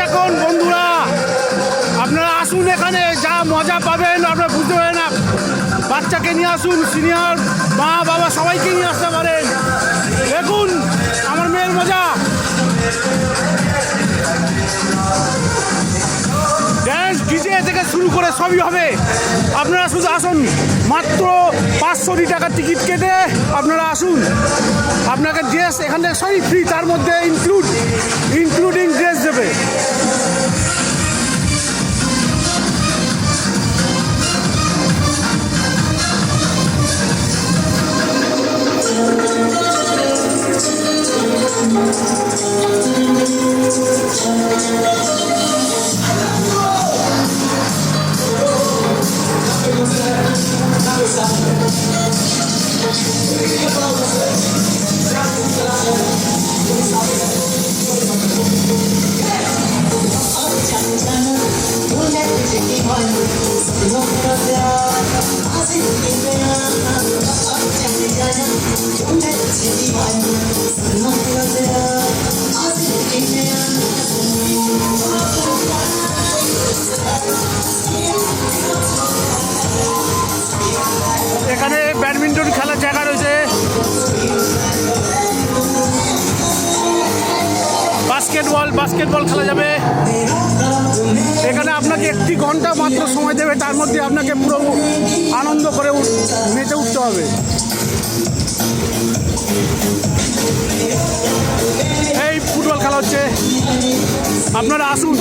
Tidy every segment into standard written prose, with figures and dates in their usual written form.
এখন বন্ধুরা, আপনারা আসুন, এখানে যা মজা পাবেন আপনারা বুঝতে পারেন না। বাচ্চাকে নিয়ে আসুন, সিনিয়র মা বাবা সবাইকে নিয়ে আসতে পারেন। দেখুন আমার মেয়ের মজা। ড্যান্স ডিজে থেকে শুরু করে সবই হবে। আপনারা শুধু আসুন, মাত্র 500 টাকার টিকিট কেটে আপনারা আসুন। আপনাকে ড্রেস এখান থেকে সবই ফ্রি, তার মধ্যে ইনক্লুডিং ড্রেস দেবে। এখানে ব্যাডমিন্টন খেলার জায়গা রয়েছে, বাস্কেটবল খেলা যাবে। এখানে আপনাকে 1 ঘন্টা মাত্র সময় দেবে, তার মধ্যে আপনাকে পুরো আনন্দ করে মেতে উঠতে হবে। এই ফুটবল খেলা হচ্ছে, আপনারা আসুন,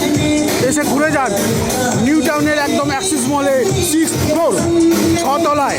এসে ঘুরে যান। নিউ টাউনের একদম অ্যাক্সিস মলে 6th ফ্লোর 6 তলায়।